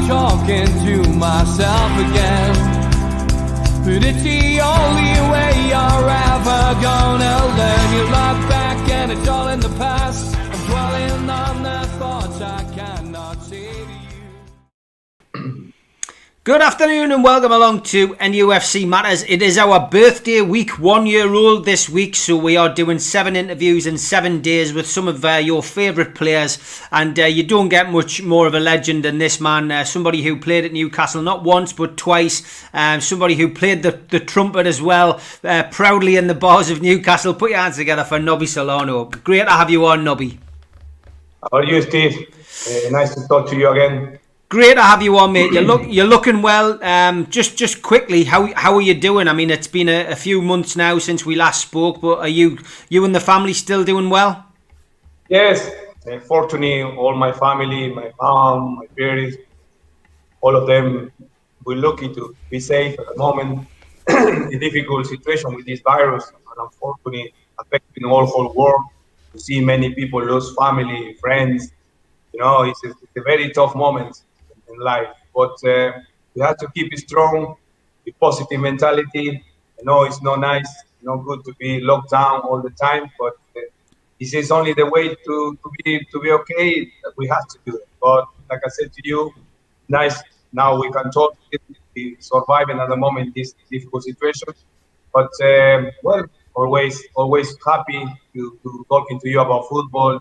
Talking to myself again, but it's the only way you're ever gonna learn. You look back and it's all in the past. I'm dwelling on the thoughts I cannot say to you. Good afternoon and welcome along to NUFC Matters. It is our birthday week, 1 year old this week, so we are doing 7 interviews in 7 days with some of your favourite players, and you don't get much more of a legend than this man, somebody who played at Newcastle not once but twice, somebody who played the trumpet as well, proudly in the bars of Newcastle. Put your hands together for Nobby Solano. Great to have you on, Nobby. How are you, Steve? Nice to talk to you again. Great to have you on, mate. You're looking well. Just quickly, how are you doing? I mean, it's been a few months now since we last spoke, but are you and the family still doing well? Yes, fortunately, all my family, my mom, my parents, all of them, we're lucky to be safe at the moment. A difficult situation with this virus, and unfortunately affecting the whole world. We see many people lose family, friends. You know, it's a very tough moment in life, but we have to keep it strong, with positive mentality. I know it's not nice, not good to be locked down all the time, but this is only the way to be okay. We have to do it. But like I said to you, nice. Now we can talk, surviving at the moment this difficult situation. But well, always happy to talking to you about football.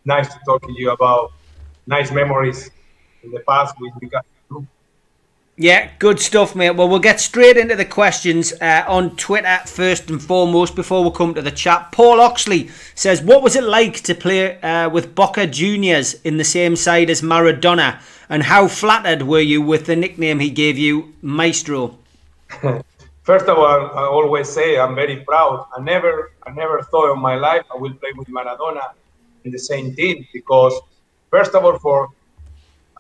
Nice to talk to you about nice memories in the past we got through. Yeah, good stuff, mate. Well, we'll get straight into the questions on Twitter first and foremost before we come to the chat. Paul Oxley says, what was it like to play with Boca Juniors in the same side as Maradona, and how flattered were you with the nickname he gave you, Maestro? First of all, I always say I'm very proud. I never thought in my life I will play with Maradona in the same team, because first of all,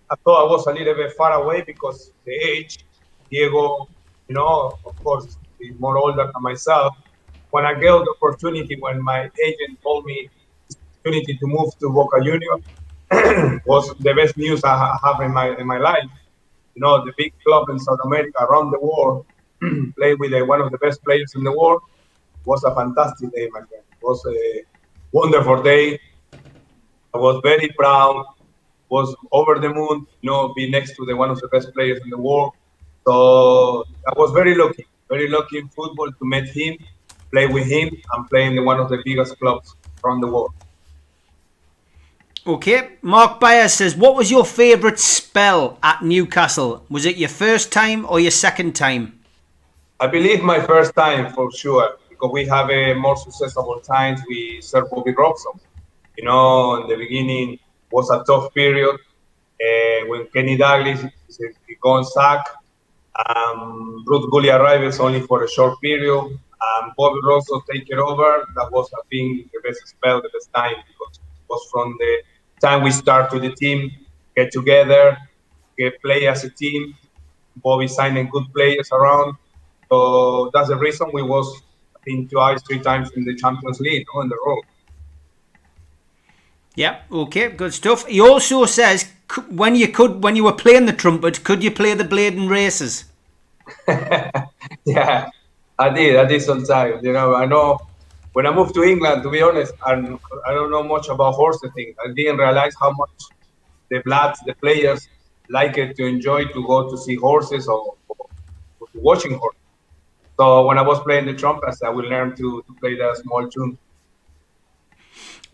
I thought I was a little bit far away because the age. Diego, you know, of course, he's more older than myself. When I got the opportunity, when my agent told me the opportunity to move to Boca Juniors, was the best news I have in my life. You know, the big club in South America, around the world, play with one of the best players in the world. Was a fantastic day, my friend. It was a wonderful day. I was very proud. Was over the moon, you know, be next to one of the best players in the world. So I was very lucky in football to meet him, play with him, and play in one of the biggest clubs around the world. Okay, Mark Byers says, what was your favourite spell at Newcastle? Was it your first time or your second time? I believe my first time for sure, because we have a more successful times with Sir Bobby Robson. You know, in the beginning, was a tough period when Kenny Douglas gone sack. Ruth Gully arrives only for a short period. Bobby Robson take it over. That was, I think, the best spell, the best time, because it was from the time we start to the team, get together, play as a team. Bobby signing good players around. So that's the reason we was, I think, 3 times in the Champions League on the road. Yeah, okay, good stuff. He also says, when you were playing the trumpet, could you play the blade in races? Yeah, I did sometimes. You know, I know when I moved to England, to be honest, and I don't know much about horses things. I didn't realize how much the players like it to enjoy to go to see horses or watching horses. So when I was playing the trumpet, I will learn to play the small tune.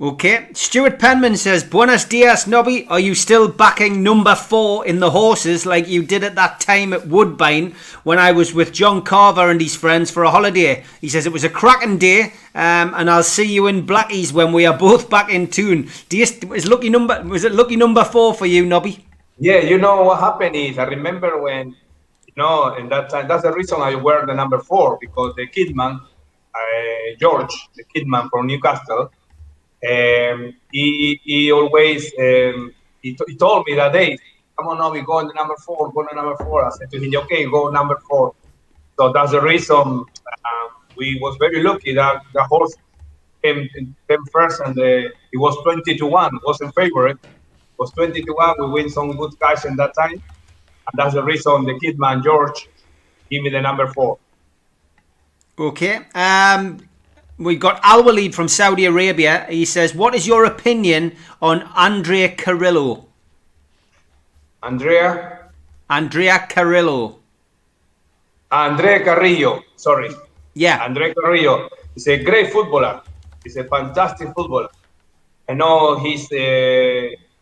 Okay, Stuart Penman says, Buenos dias, Nobby. Are you still backing number 4 in the horses like you did at that time at Woodbine when I was with John Carver and his friends for a holiday? He says it was a cracking day, and I'll see you in Blackies when we are both back in tune. Was it lucky number 4 for you, Nobby? Yeah, you know what happened is I remember when In that time, that's the reason I wear the number 4, because the kidman, George, the kidman from Newcastle, he always he told me that day, come on, Nobby, go in the number 4, go in the number 4. I said to him, okay, go number 4. So that's the reason we was very lucky that the horse came first, and it was 20-1, wasn't favorite. It was 20-1. We win some good cash in that time, and that's the reason the kidman George give me the number 4. Okay. We got Al Walid from Saudi Arabia. He says, what is your opinion on Carrillo? Andrea Carrillo. Andrea Carrillo, sorry. Yeah. Andrea Carrillo is a great footballer. He's a fantastic footballer. I know he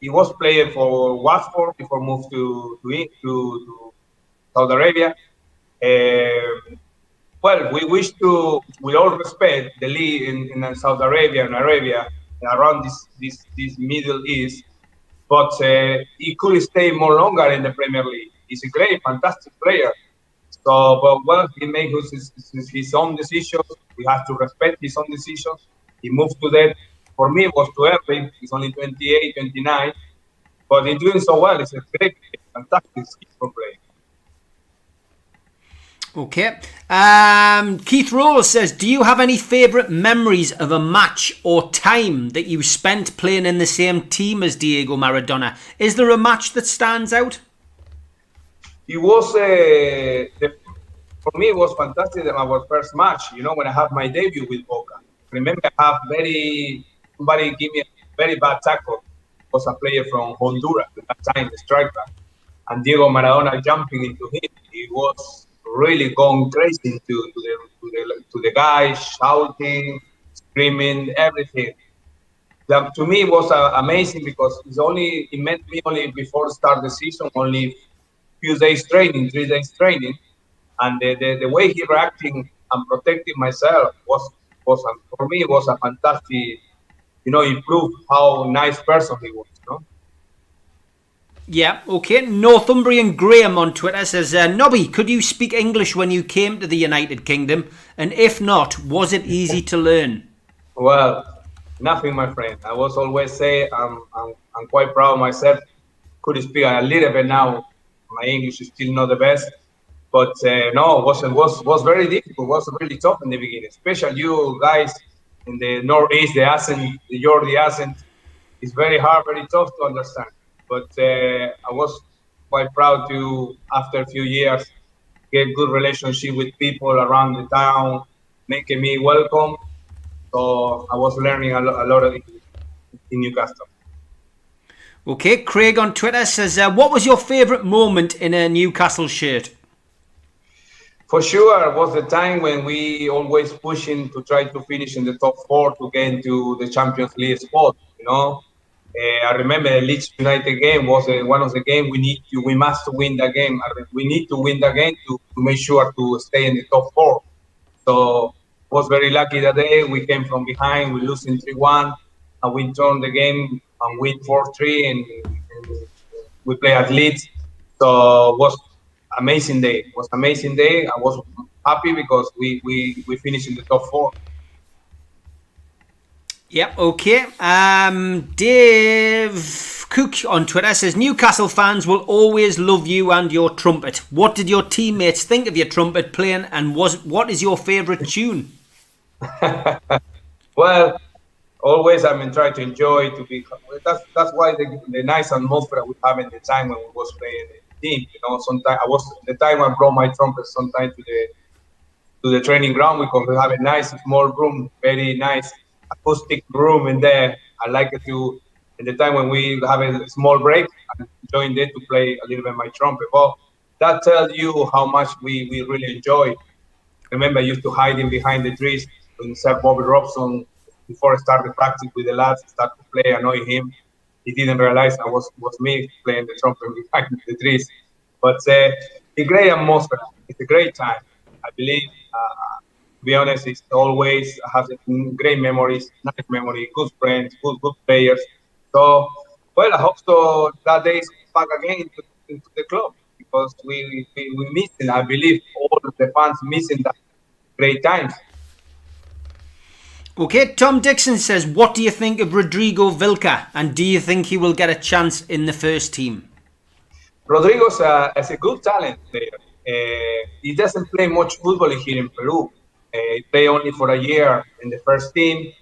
was playing for Watford before moved to Saudi Arabia. Well, we wish to, with all respect, the league in Saudi Arabia and Arabia, around this Middle East, but he could stay more longer in the Premier League. He's a great, fantastic player. So, but well, he made his own decisions. We have to respect his own decisions. He moved to that. For me, it was too early. He's only 28, 29. But he's doing so well. It's a great, fantastic skill player. Okay. Keith Rose says, do you have any favourite memories of a match or time that you spent playing in the same team as Diego Maradona? Is there a match that stands out? It was, for me, it was fantastic our first match, when I had my debut with Boca. Remember, somebody gave me a very bad tackle. It was a player from Honduras at that time, the striker. And Diego Maradona jumping into him. He was really going crazy to the guy, shouting, screaming, everything. That to me was amazing, because it met me only before start the season, only few days training, 3 days training, and the way he reacting and protecting myself was for me was a fantastic, it proved how nice person he was, Yeah, okay. Northumbrian Graham on Twitter says, Nobby, could you speak English when you came to the United Kingdom? And if not, was it easy to learn? Well, nothing, my friend. I was always say I'm quite proud of myself. Could speak a little bit now. My English is still not the best, but no, was very difficult. It was really tough in the beginning, especially you guys in the Northeast. The accent, the Geordie accent, is very hard, very tough to understand. But I was quite proud to, after a few years, get good relationship with people around the town, making me welcome. So I was learning a lot of English in Newcastle. Okay, Craig on Twitter says, what was your favourite moment in a Newcastle shirt? For sure, it was the time when we always pushing to try to finish in the top 4 to get into the Champions League spot. I remember the Leeds United game was one of the games we must win the game. We need to win the game to make sure to stay in the top 4. So was very lucky that day. We came from behind, we losing 3-1, and we turned the game and win 4-3, and we play at Leeds. So it was amazing day. It was amazing day. I was happy because we finished in the top 4. Yep, okay. Dave Cook on Twitter says, Newcastle fans will always love you and your trumpet. What did your teammates think of your trumpet playing, and what is your favourite tune? Well, always try to enjoy to be. That's why the nice atmosphere we have in the time when we was playing the team. Sometimes the time I brought my trumpet sometimes to the training ground, because we have a nice small room, very nice acoustic room in there. I like it to, in the time when we have a small break, I join there to play a little bit my trumpet. Well, that tells you how much we really enjoy. Remember, I used to hide in behind the trees when Sir Bobby Robson, before I started practice with the lads, start to play, annoy him. He didn't realize I was me playing the trumpet behind the trees. But a great atmosphere. It's a great time. I believe, to be honest, it's always has great memories, nice memories, good friends, good players. So, well, I hope so that day is back again into the club. because we missing. I believe all the fans missing that great times. Okay, Tom Dixon says, what do you think of Rodrigo Vilca, and do you think he will get a chance in the first team? Rodrigo's is a good talent player. He doesn't play much football here in Peru. He play only for a year in the first team.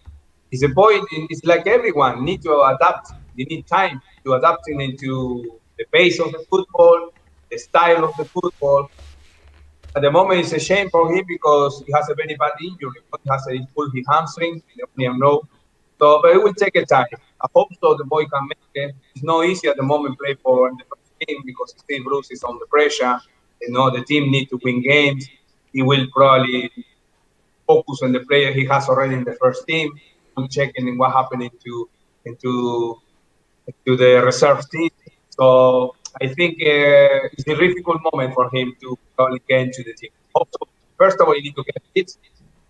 He's a boy. It's like everyone need to adapt. You need time to adapting into the pace of the football, the style of the football. At the moment, it's a shame for him because he has a very bad injury. He pulled his hamstring. They only know. So, but it will take a time. I hope so. The boy can make it. It's not easy at the moment play for the first team because Steve Bruce is under pressure. You know, the team need to win games. He will probably focus on the player he has already in the first team. I'm checking what happened into the reserve team. So I think it's a difficult moment for him to probably get into the team. Also, first of all, you need to get fit.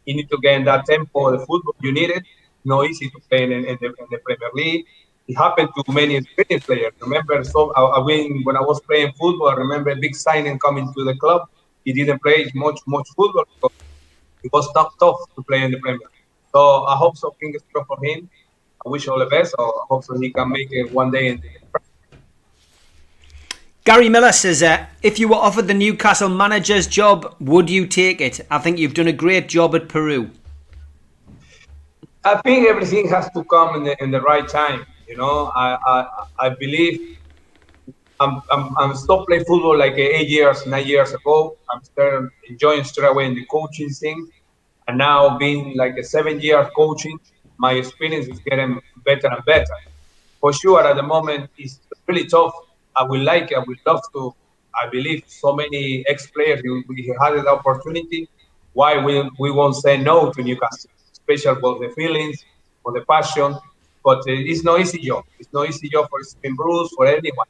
You need to get in that tempo of the football you need it. No easy to play in the Premier League. It happened to many experienced players. Remember, when I was playing football, I remember big signing coming to the club. He didn't play much football because it was tough to play in the Premier League. So I hope so. Fingers crossed for him. I wish all the best. I hope so he can make it one day in the Gary Miller says, if you were offered the Newcastle manager's job, would you take it? I think you've done a great job at Peru. I think everything has to come in the right time. You know, I believe I'm stopped playing football like 8 years, 9 years ago. I'm still enjoying straight away in the coaching thing. And now being like a 7 year coaching, my experience is getting better and better. For sure, at the moment, it's really tough. I would love to. I believe so many ex-players, we had the opportunity. Why we won't say no to Newcastle, especially for the feelings, for the passion. But it's no easy job. It's no easy job for Steve Bruce, for anyone,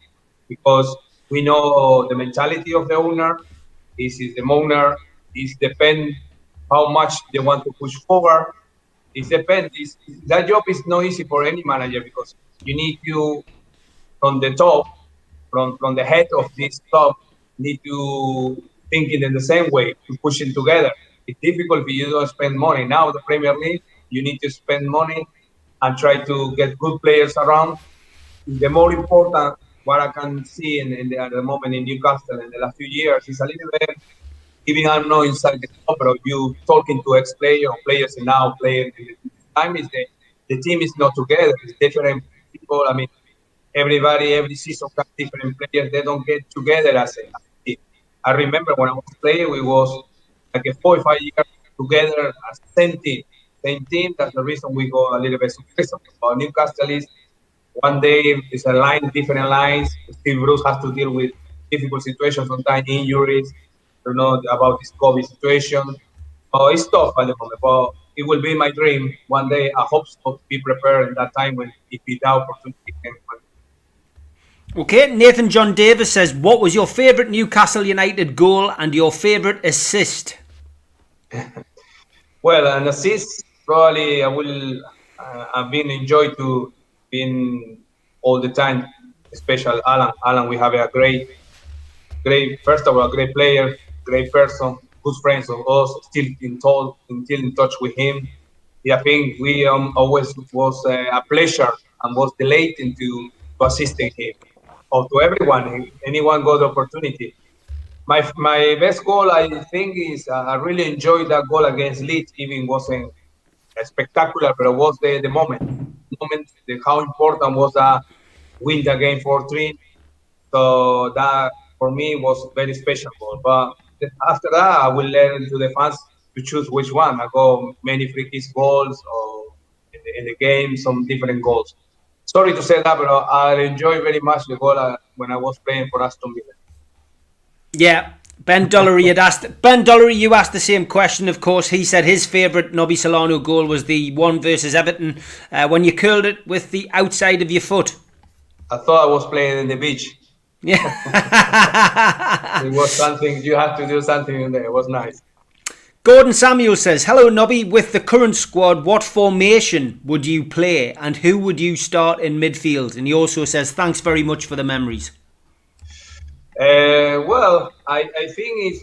because we know the mentality of the owner. Is the owner. It depends how much they want to push forward. It depends. That job is not easy for any manager because you need to, from the top, from the head of this club, need to think it in the same way, to push it together. It's difficult if you don't spend money. Now the Premier League, you need to spend money and try to get good players around. The more important, what I can see at the moment in Newcastle in the last few years is a little bit, even I'm not inside the club, but you talking to ex-players or players and now playing, time is the team is not together. It's different people. I mean, every season has different players. They don't get together as a team. I remember when I was playing, we was like 4 or 5 years together as same team. Same team. That's the reason we go a little bit successful. But Newcastle is one day it's a line, different lines. Steve Bruce has to deal with difficult situations, sometimes injuries. You know about this COVID situation. Oh, it's tough at the moment, but it will be my dream one day. I hope so to be prepared in that time when if the opportunity can come. Okay, Nathan John Davis says, what was your favourite Newcastle United goal and your favourite assist? Well, an assist, probably I will. I've been enjoyed to being all the time, especially Alan. Alan, we have a great, first of all, a great player, great person, good friends of us, still in touch with him. Yeah, I think we always was a pleasure and was delighted to assisting him. Or to everyone, anyone got the opportunity. My best goal, I think, is I really enjoyed that goal against Leeds. Even wasn't spectacular, but it was the moment. How important was that win the game 4-3. So that for me was very special goal. But after that, I will let to the fans to choose which one. I go many free kick goals or in the game some different goals. Sorry to say that, but I enjoy very much the goal when I was playing for Aston Villa. Yeah, Ben Dollery, you asked the same question, of course. He said his favourite Nobby Solano goal was the one versus Everton when you curled it with the outside of your foot. I thought I was playing in the beach. Yeah. It was something, you had to do something in there. It was nice. Gordon Samuel says, hello Nobby, with the current squad, what formation would you play and who would you start in midfield? And he also says, thanks very much for the memories. Well, I think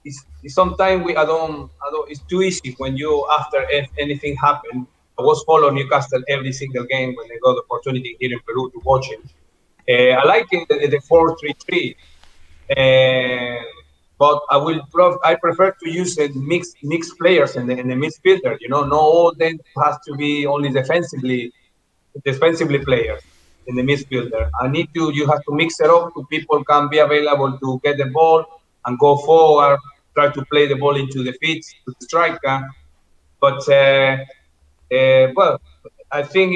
it's sometimes I don't it's too easy when you after if anything happened. I was following Newcastle every single game when I got the opportunity here in Peru to watch him. I like it, the 4-3-3. But I prefer to use a mixed players in the midfielder. You know, not all them has to be only defensively players in the midfielder. You have to mix it up so people can be available to get the ball and go forward, try to play the ball into the feet to the striker. But well, I think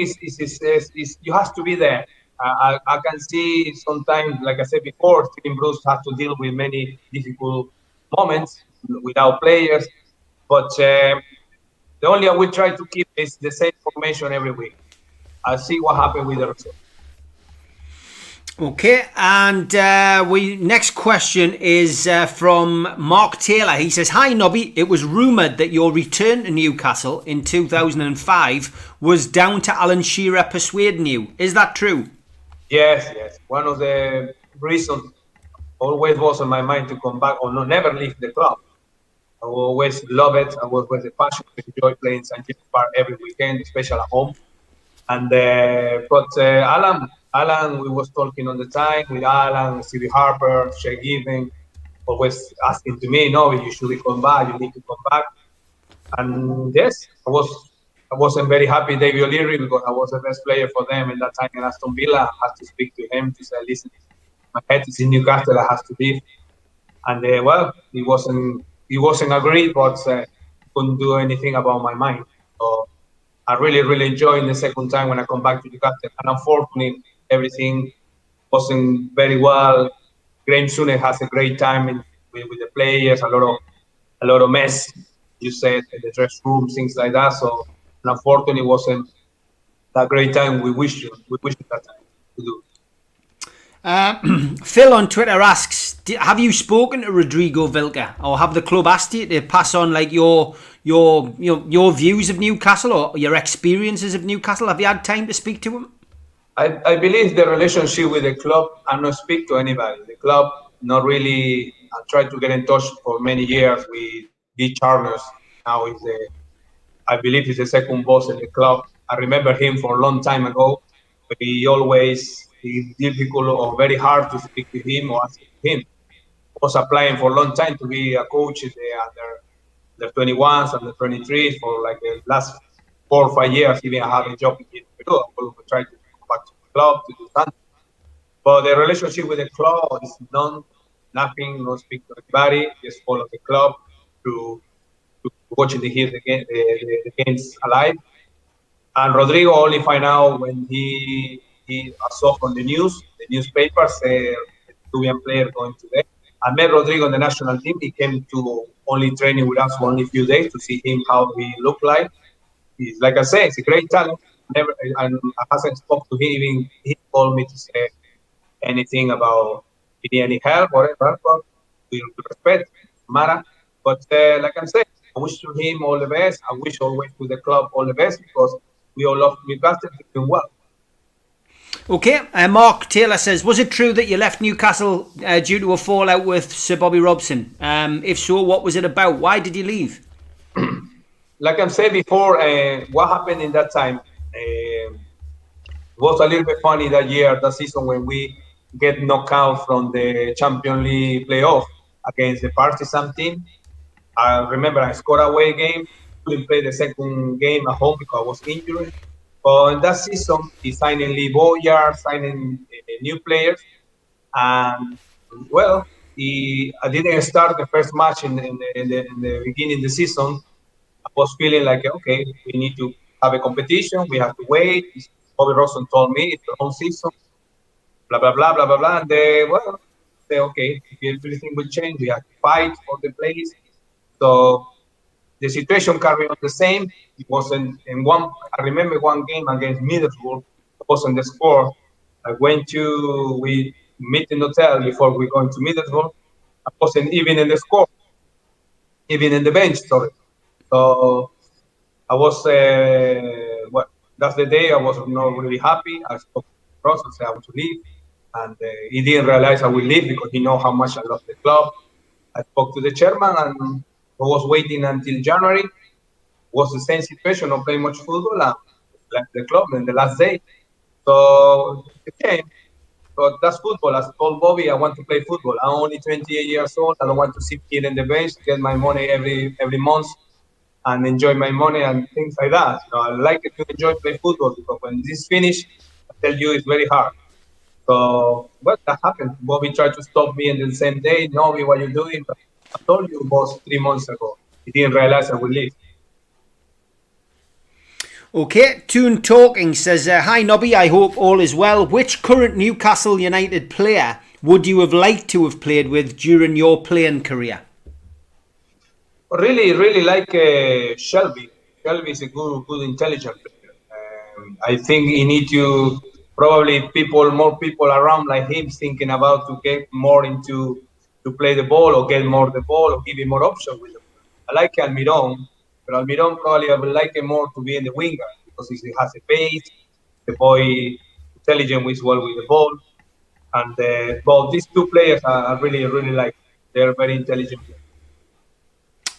you have to be there. I can see sometimes, like I said before, Team Bruce has to deal with many difficult moments without players. But the only I will try to keep is the same formation every week. I'll see what happens with the result. Okay, and next question is from Mark Taylor. He says, "Hi Nobby, it was rumoured that your return to Newcastle in 2005 was down to Alan Shearer persuading you. Is that true?" Yes. One of the reasons always was on my mind to come back or never leave the club. I always love it. I was with the passion to enjoy playing St. James Park every weekend, especially at home. And Alan, we was talking on the time with Alan, Stevie Harper, Shea Given, always asking to me, "No, you should come back. You need to come back." And yes, I wasn't very happy David O'Leary because I was the best player for them in that time in Aston Villa. I had to speak to him to say, "Listen, my head is in Newcastle. I have to leave." And well, he wasn't agreed, but couldn't do anything about my mind. So I really enjoyed the second time when I come back to Newcastle. And unfortunately, everything wasn't very well. Graham Souness has a great time with the players, a lot of mess, you said, in the dress room, things like that. So unfortunately, it wasn't that great time we wish that time to do. Phil on Twitter asks, "Have you spoken to Rodrigo Vilca, or have the club asked you to pass on like your views of Newcastle or your experiences of Newcastle? Have you had time to speak to him?" I believe the relationship with the club, I don't speak to anybody. The club not really. I tried to get in touch for many years with D. Charles. Now I believe he's the second boss in the club. I remember him for a long time ago. But it's difficult or very hard to speak to him or ask him. I was applying for a long time to be a coach in the 21s and the 23s for like the last 4 or 5 years. Even I have a job in Peru. I will try to come back to the club to do something. But the relationship with the club is nothing, no speak to anybody, just follow the club to watching the games alive. And Rodrigo only find out when he saw on the newspapers, the Peruvian player going today. I met Rodrigo in the national team. He came to only training with us for only a few days to see him how he looked like. He's like I say, it's a great talent. I hasn't spoke to him. Even he told me to say anything about any help, whatever. But we respect Mara. But like I said, I wish to him all the best. I wish always to the club all the best because we all love Newcastle doing well. Okay, Mark Taylor says, "Was it true that you left Newcastle due to a fallout with Sir Bobby Robson? If so, what was it about? Why did you leave?" Like I said before, what happened in that time was a little bit funny that season when we get knocked out from the Champions League playoff against the Partizan team. I remember I scored away game, couldn't play the second game at home because I was injured. But in that season, he signing Lee Bowyer, signing new players. And, well, I didn't start the first match in the beginning of the season. I was feeling like, okay, we need to have a competition. We have to wait. Bobby Robson told me it's the whole season, blah, blah, blah, blah, blah, blah. And well, say, okay, if everything will change, we have to fight for the place. So the situation carried on the same. It wasn't in one. I remember one game against Middlesbrough. It wasn't the score. We meet in the hotel before we go into Middlesbrough. I wasn't even in the score, even in the bench. Sorry. So I was. That's the day I was not really happy. I spoke to Ross and said I want to leave. and he didn't realize I will leave because he know how much I love the club. I spoke to the chairman and I was waiting until January. Was the same situation, not playing much football, and left the club in the last day. So it came. But that's football. As I told Bobby, I want to play football. I'm only 28 years old. I don't want to sit here in the bench, get my money every month, and enjoy my money and things like that. I like it to enjoy play football because when this finish, I tell you, it's very hard. So what that happened? Bobby tried to stop me in the same day. Nobby, what you doing? But I told you, boss, 3 months ago. He didn't realize I would leave. Okay, Toon Talking says, hi Nobby, I hope all is well. Which current Newcastle United player would you have liked to have played with during your playing career? Really like Shelby. Shelby is a good, intelligent player. I think he need to probably more people around like him thinking about to get more into to play the ball or get more the ball or give him more options with the ball. I like Almiron, but Almiron probably I would like him more to be in the winger because he has a pace. The boy intelligent as well with the ball, and well, these two players I really like. They're very intelligent players.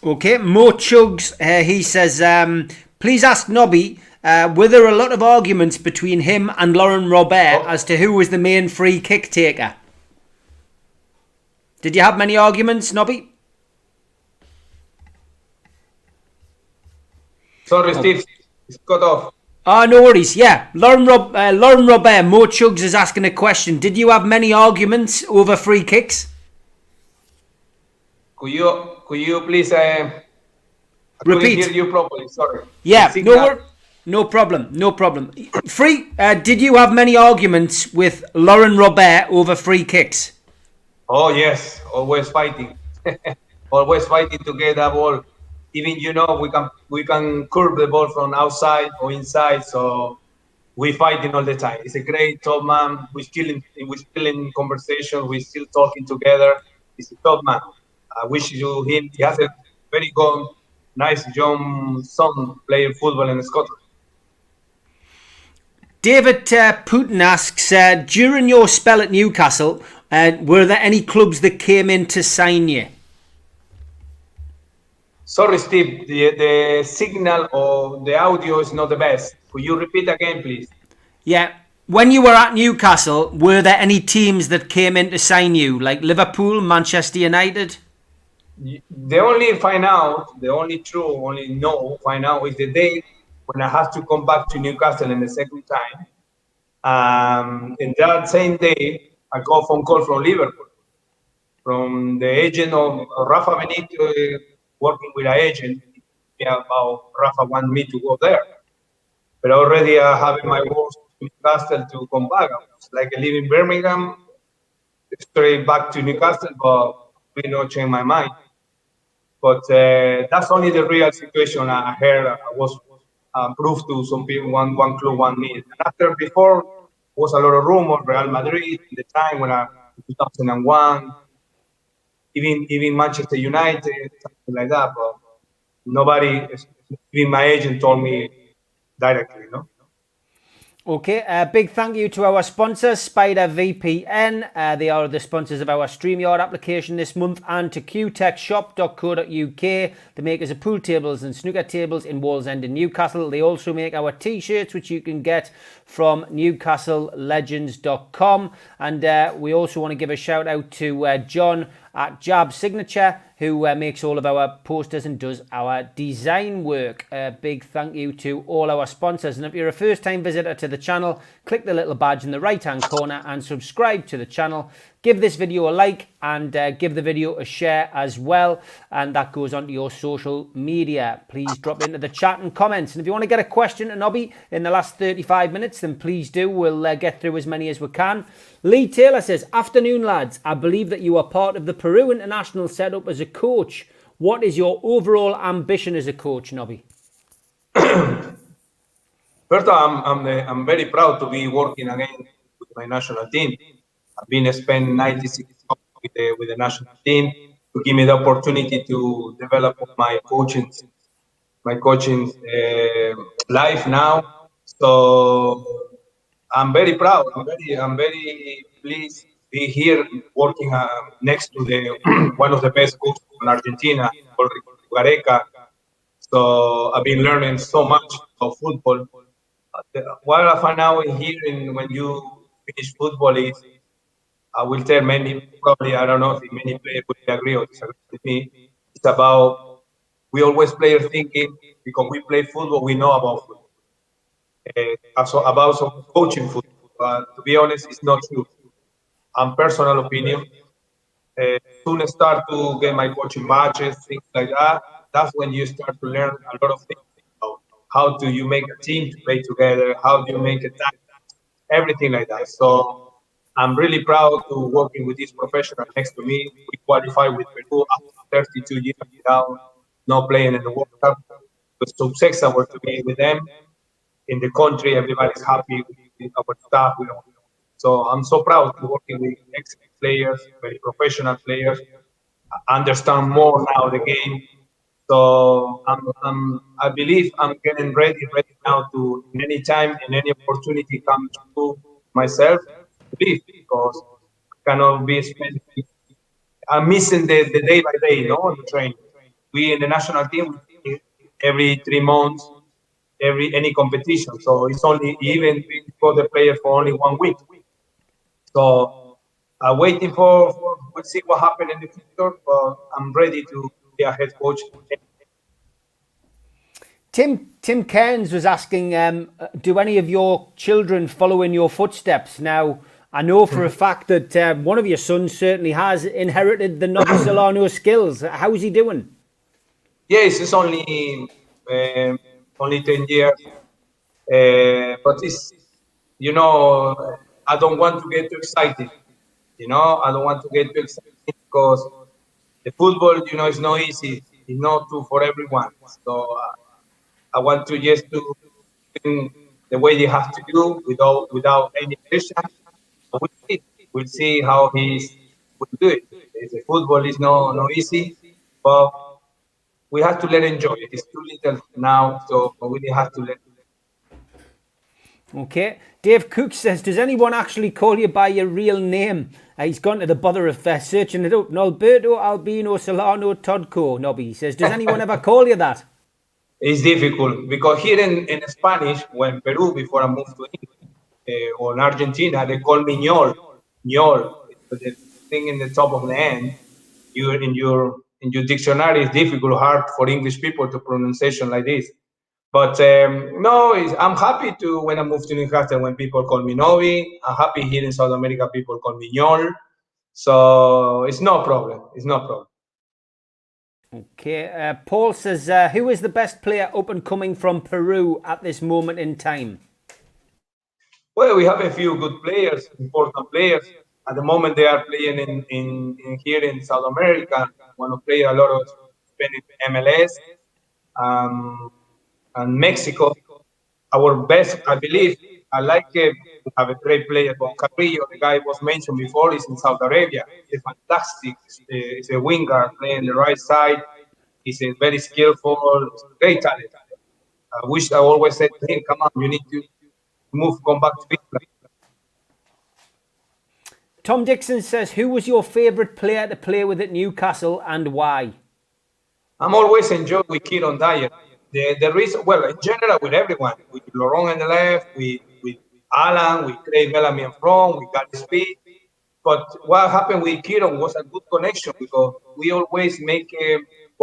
Okay, Mo Chugs, he says, please ask Nobby, were there a lot of arguments between him and Laurent Robert as to who was the main free kick taker? Did you have many arguments, Nobby? Sorry, Steve, it's cut off. No worries, yeah. Lauren Robert, Mo Chugs is asking a question. Did you have many arguments over free kicks? Could you please repeat? Hear you properly. Sorry. Yeah, no problem. Did you have many arguments with Lauren Robert over free kicks? Oh yes, always fighting, always fighting to get that ball. Even we can curve the ball from outside or inside, so we fighting all the time. It's a great top man. We're still in conversation. We're still talking together. He's a top man. I wish you him. He has a very good, nice young son playing football in Scotland. David Putin asks, during your spell at Newcastle, were there any clubs that came in to sign you? Sorry, Steve, the signal or the audio is not the best. Could you repeat again, please? Yeah. When you were at Newcastle, were there any teams that came in to sign you, like Liverpool, Manchester United? The only find out is the day when I have to come back to Newcastle in the second time. In that same day, I got a phone call from Liverpool, from the agent of Rafa Benito, working with an agent about Rafa wanted me to go there. But already I have my works to Newcastle to come back. I was like I live in Birmingham, straight back to Newcastle, but we don't change my mind. But that's only the real situation. I heard I was proved to some people, one club, one me. And before was a lot of rumors, Real Madrid, the time when 2001, even Manchester United, something like that. But nobody, even my agent told me directly, Okay, big thank you to our sponsor, Spider VPN. They are the sponsors of our StreamYard application this month, and to qtechshop.co.uk, the makers of pool tables and snooker tables in Wallsend in Newcastle. They also make our t-shirts, which you can get from newcastlelegends.com. And we also want to give a shout out to John at Jab Signature, who makes all of our posters and does our design work. Big thank you to all our sponsors. And if you're a first time visitor to the channel, click the little badge in the right hand corner and subscribe to the channel. Give this video a like and give the video a share as well. And that goes onto your social media. Please drop into the chat and comments. And if you want to get a question to Nobby in the last 35 minutes, then please do. We'll get through as many as we can. Lee Taylor says, afternoon lads, I believe that you are part of the Peru international setup as a coach. What is your overall ambition as a coach, Nobby? First of all, I'm very proud to be working again with my national team. I've been spent 96 years with the national team to give me the opportunity to develop my coaching life now. So I'm very proud. I'm very please be here working next to the one of the best coaches in Argentina, called Gareca. So I've been learning so much about football. What I found out here when you finish football is, I will tell many, probably, I don't know if many players will agree or disagree with me. It's about, we always players thinking because we play football, we know about football. Also about some coaching football. But to be honest, it's not true. Personal opinion. Soon I start to get my coaching matches, things like that. That's when you start to learn a lot of things about how do you make a team to play together, how do you make a team, everything like that. So I'm really proud to working with this professional next to me. We qualified with Peru after 32 years without not playing in the World Cup. It was successful to be with them in the country. Everybody's happy with our staff. So I'm so proud to working with excellent players, very professional players. Understand more now the game. So I believe I'm getting ready now to, in any time, in any opportunity come to myself, to leave, because I cannot be spending. I'm missing the day by day, on the train. We in the national team every 3 months, every any competition. So it's only even for the player for only 1 week. So waiting for we'll see what happens in the future, but I'm ready to be a head coach. Tim Cairns was asking, do any of your children follow in your footsteps? Now, I know for a fact that one of your sons certainly has inherited the Nobby Solano skills. How's he doing? Yes, it's only 10 years, but it's, I don't want to get too excited. I don't want to get too excited because the football, is not easy. It's not for everyone. So I want to just do the way you have to do without any pressure. We'll see how will do it. The football is no easy, but we have to let enjoy it. It's too little now, so we have to let. Okay. Dave Cook says, does anyone actually call you by your real name? He's gone to the bother of searching it up. Alberto Albino Solano Todco, Nobby. He says, does anyone ever call you that? It's difficult because here in Spanish, when Peru, before I moved to England, or in Argentina, they call me ñol. Ñol, the thing in the top of the end. In your dictionary, it's difficult, hard for English people to pronunciation like this. But no, I'm happy to when I moved to Newcastle when people call me Nobby. I'm happy here in South America people call me ñol. So it's no problem. It's no problem. Okay. Paul says, who is the best player up and coming from Peru at this moment in time? Well, we have a few good players, important players. At the moment, they are playing in here in South America. Want to play a lot of MLS and Mexico. Our best, I believe, I like to have a great player. But Carrillo, the guy was mentioned before, is in Saudi Arabia. He's fantastic. He's a winger playing the right side. He's a very skillful, great talent. I always said to him, come on, you need to come back to England. Tom Dixon says, who was your favourite player to play with at Newcastle and why? I'm always enjoyed with Kieran Dyer. The reason, well, in general, with everyone, with Laurent on the left, with Alan, with Craig Bellamy in front, we got the speed. But what happened with Kieran was a good connection because we always make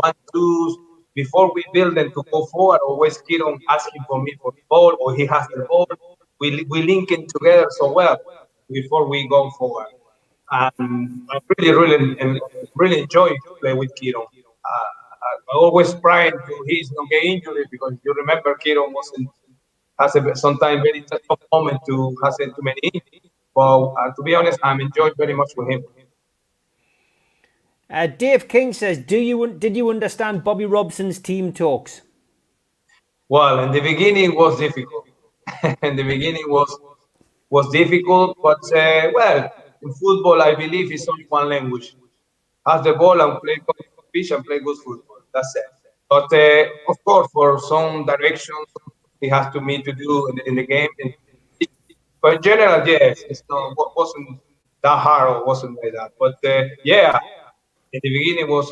1-2s before we build them to go forward. Always Kieran asking for me for the ball, or he has the ball. We link it together so well before we go forward. And I really enjoy to play with Kieran. I always pride to he's not get injured because you remember Kieran has sometimes very tough moment to has too many injuries. But to be honest, I'm enjoying very much with him. Dave King says, did you understand Bobby Robson's team talks? Well, in the beginning it was difficult. In the beginning was difficult, but well, in football I believe it's only one language. Have the ball and play good pitch and play good football. That's it. But of course, for some directions, he has to me to do in the game. But in general, yes, it's not wasn't that hard or wasn't like that. But yeah, in the beginning was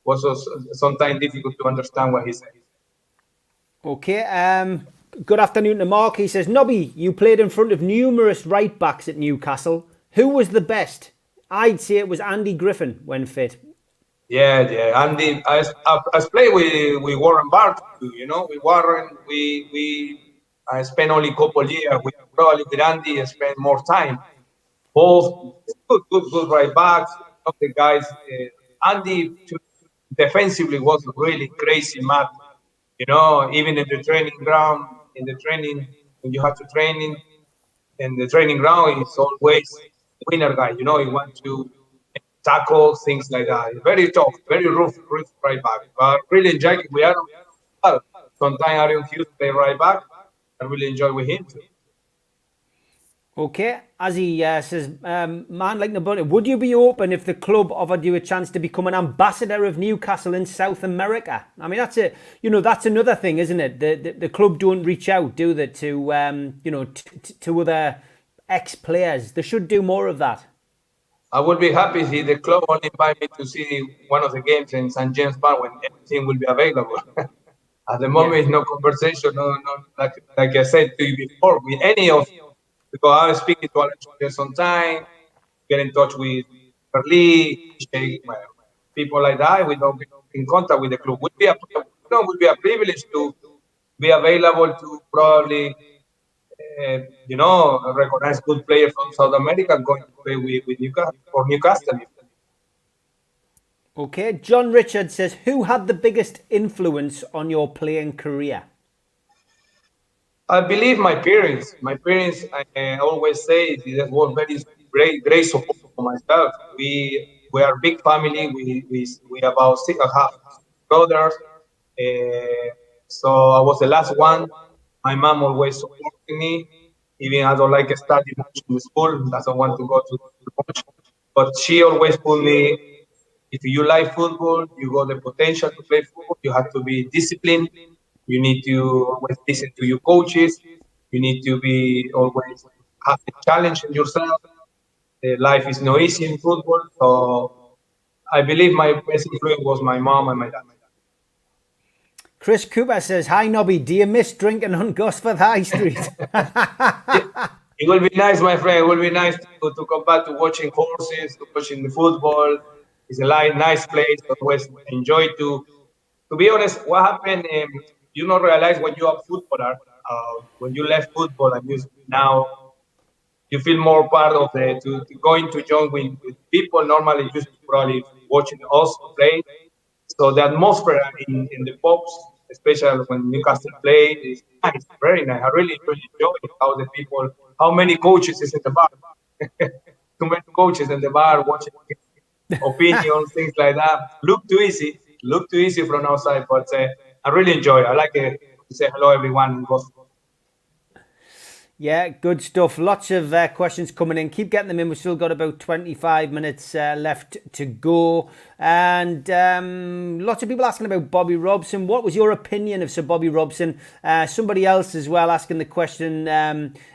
was sometimes difficult to understand what he said. Okay. Good afternoon to Mark. He says, Nobby, you played in front of numerous right backs at Newcastle. Who was the best? I'd say it was Andy Griffin when fit. Yeah. Andy, I played with Warren Barton too. You know, with Warren, we I spent only a couple of years. We probably with Andy, I spent more time. Both good right backs. Of the guys, Andy defensively was really crazy mad. You know, even in the training ground, in the training when you have to training in the training ground, he's always winner guy. You know, he wants to tackle things like that. Very tough, very rough right back. But really enjoy it. We are well, sometimes Aaron Hughes play right back. I really enjoy with him too. Okay, as he says, man like Nobody, would you be open if the club offered you a chance to become an ambassador of Newcastle in South America? I mean, that's another thing, isn't it? The club don't reach out, do they, to to other ex-players? They should do more of that. I would be happy if the club only invite me to see one of the games in St. James Park when everything will be available. At the moment, no conversation, no, like I said to you before, with any of, because I'm speaking to Alexander sometime, get in touch with Carrillo, people like that. We don't get in contact with the club. Would be a privilege to be available to probably, recognize good players from South America going to play with Newcastle or Newcastle. Okay, John Richard says, who had the biggest influence on your playing career? I believe my parents. My parents, I always say, that was very great support for myself. We are a big family. We about 6.5 brothers. So I was the last one. My mom always supported me. Even I don't like studying much in the school. Doesn't want to go to much. But she always put me, if you like football, you got the potential to play football. You have to be disciplined. You need to always listen to your coaches. You need to be always have a challenge in yourself. Life is no easy in football. So I believe my best influence was my mom and my dad. Chris Cooper says, hi Nobby, do you miss drinking on Gosforth High Street? It will be nice, my friend. It will be nice to come back to watching horses, to watching the football. It's a nice place. Always enjoy to be honest, what happened, you don't realize when you are a footballer, when you left football and now you feel more part of to going to join with people normally just probably watching us play. So the atmosphere in the pubs, especially when Newcastle play, is nice, very nice. I really enjoy how the people, how many coaches is in the bar. Too many coaches in the bar watching opinions, things like that. Look too easy from outside, but I really enjoy it. I like to say hello, everyone. Yeah, good stuff. Lots of questions coming in. Keep getting them in. We've still got about 25 minutes left to go. And lots of people asking about Bobby Robson. What was your opinion of Sir Bobby Robson? Somebody else as well asking the question,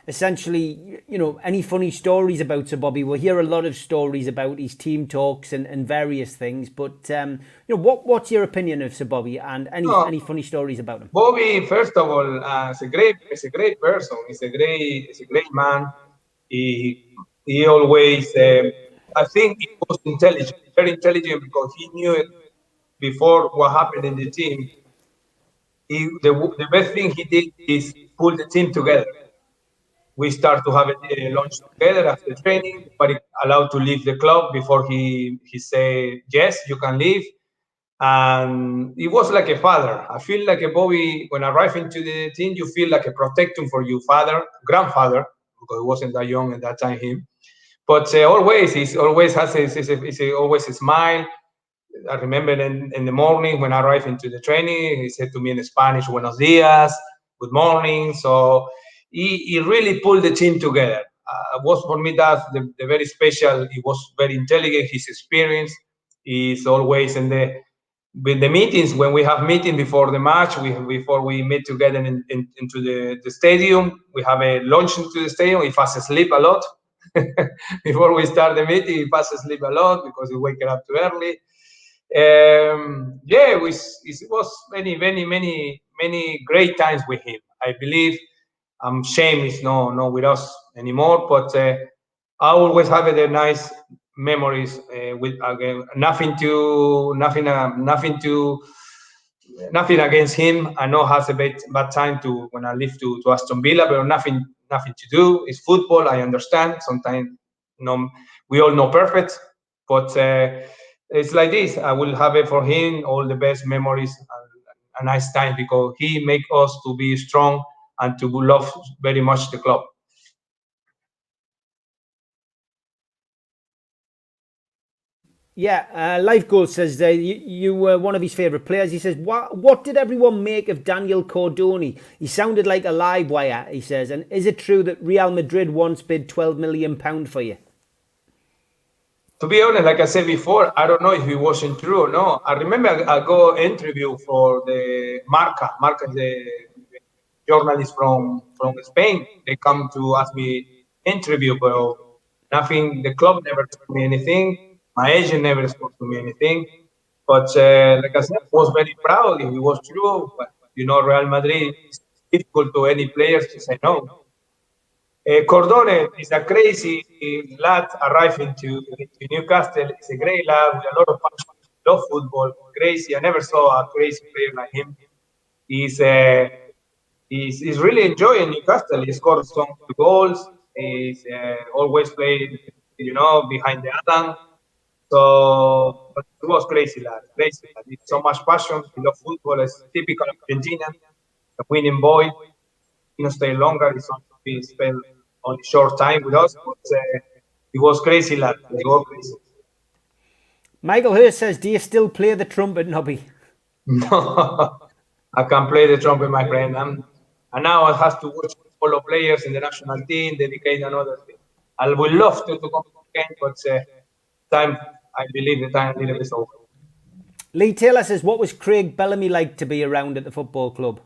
essentially, any funny stories about Sir Bobby? We'll hear a lot of stories about his team talks and various things. But, what's your opinion of Sir Bobby and any funny stories about him? Bobby, first of all, is a great person. He's a great man. He always, I think he was intelligent, very intelligent, because he knew it before what happened in the team. The best thing he did is pull the team together. We start to have a lunch together after training, but allowed to leave the club before he say, yes, you can leave. And it was like a father. I feel like a Bobby, when I arrive into the team, you feel like a protector for your grandfather, because he wasn't that young at that time, him. But always, he always has always a smile. I remember in the morning when I arrived into the training, he said to me in Spanish, buenos dias, good morning. So he really pulled the team together. Was for me that the very special. He was very intelligent. His experience is always with the meetings, when we have meeting before the match, before we meet together into the stadium, we have a lunch into the stadium. He falls asleep a lot. before we start the meeting, he passes sleep a lot because he wakes up too early. It was many great times with him. I believe shame is no with us anymore, but I always have the nice memories with again nothing against him. I know has a bad time to when I leave to Aston Villa, but nothing to do. It's football. I understand. Sometimes we all know perfect, but it's like this. I will have it for him all the best memories and a nice time because he make us to be strong and to love very much the club. Yeah, Life Goal says you were one of his favourite players. He says, what did everyone make of Daniel Cordone? He sounded like a live wire, he says. And is it true that Real Madrid once bid £12 million for you? To be honest, like I said before, I don't know if it wasn't true or no. I remember I go interview for the Marca. Marca is the journalist from Spain. They come to ask me interview, but nothing. The club never told me anything. My agent never spoke to me anything. But like I said, I was very proud if it was true. But Real Madrid, it's difficult to any players to say no. Cordone is a crazy lad arriving to Newcastle. He's a great lad with a lot of passion, love football, crazy. I never saw a crazy player like him. He's really enjoying Newcastle. He scored some goals. He's always played, behind the Adam. So, but it was crazy, lad. Crazy, lad. It's so much passion. He loves football. It's typical Argentina. A winning boy. Stay longer. He spent only short time with us, but it was crazy, lad. It was crazy. Michael Hurst says, do you still play the trumpet, Nobby? No, I can play the trumpet, my friend. And now I have to watch follow players in the national team, dedicate another thing. I would love to come again, but time, I believe the time a little bit over. Lee Taylor says, what was Craig Bellamy like to be around at the football club?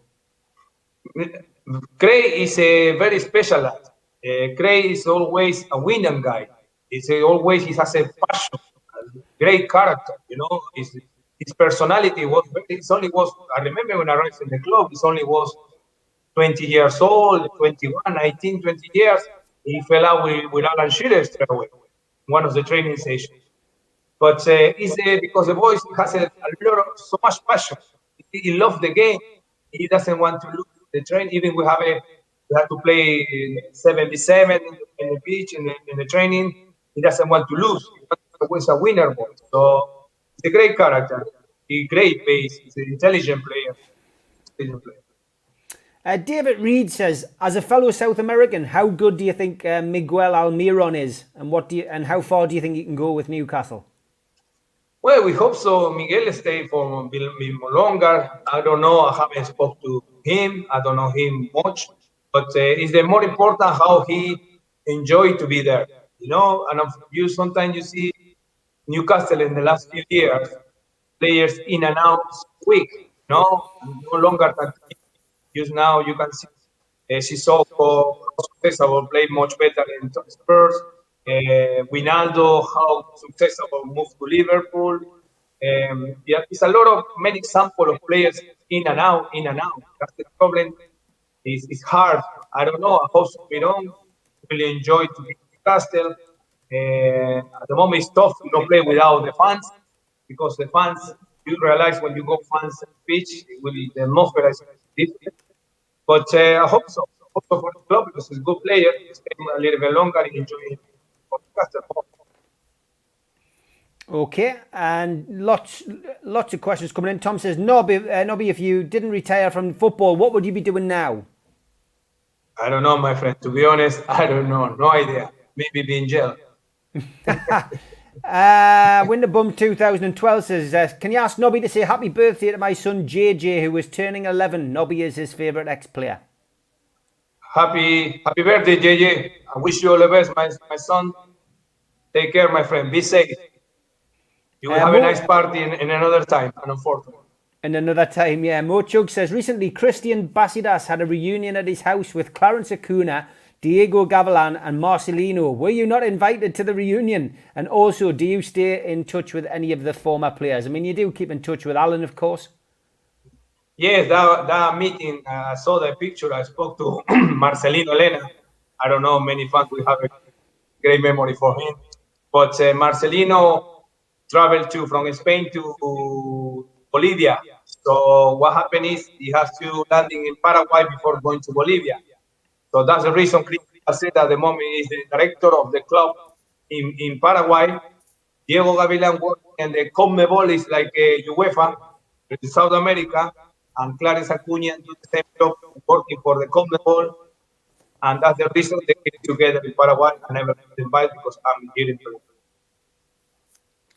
Craig is a very special lad. Craig is always a winning guy. He has a passion, a great character. His personality I remember when I arrived in the club, he only was 20 years old, 21, 19, 20 years. He fell out with Alan Shearer straight away, one of the training sessions. But because the boy has so much passion. He loves the game. He doesn't want to lose the train. Even we have to play 77 in the pitch in the training. He doesn't want to lose. He wants a winner boy. So he's a great character. He's great pace. He's an intelligent player. David Reed says, as a fellow South American, how good do you think Miguel Almiron is, and how far do you think he can go with Newcastle? Well, we hope so. Miguel stay for a bit longer. I don't know. I haven't spoke to him. I don't know him much, but it's the more important how he enjoy to be there. And sometimes you see Newcastle in the last few years, players in and out quick. No longer than just now. You can see Sissoko successful play much better in Spurs. Winaldo, how successful move to Liverpool. It's many examples of players in and out. That's the problem. It's hard. I don't know. I hope Almiron really enjoy to be in Newcastle. At the moment, it's tough to play without the fans because the fans, you realize when you go fans pitch, the atmosphere is different. But I hope so. Also for the club because he's a good player. Stay a little bit longer and enjoy it. Okay, and lots of questions coming in. Tom says, Nobby, if you didn't retire from football, what would you be doing now? I don't know, my friend. To be honest, I don't know. No idea. Maybe be in jail. Winterbum 2012 says, can you ask Nobby to say happy birthday to my son JJ, who is turning 11? Nobby is his favourite ex-player. Happy birthday, JJ. I wish you all the best, my son. Take care, my friend. Be safe. You will have a nice party in another time, unfortunately. In another time, yeah. Mo Chug says, recently Christian Basidas had a reunion at his house with Clarence Acuna. Diego Gavilan and Marcelino. Were you not invited to the reunion? And also, do you stay in touch with any of the former players? I mean, you do keep in touch with Alan, of course. Yes, that meeting, I saw the picture. I spoke to Marcelino Elena. I don't know, many fans will have a great memory for him. But Marcelino traveled from Spain to Bolivia. So what happened is he has to landing in Paraguay before going to Bolivia. So that's the reason Chris said at the moment is the director of the club in Paraguay. Diego Gavilan working in the CONMEBOL is like UEFA in South America, and Clarence Acuña do the same job working for the CONMEBOL, and that's the reason they get together in Paraguay. I never been invited because I'm here in Peru.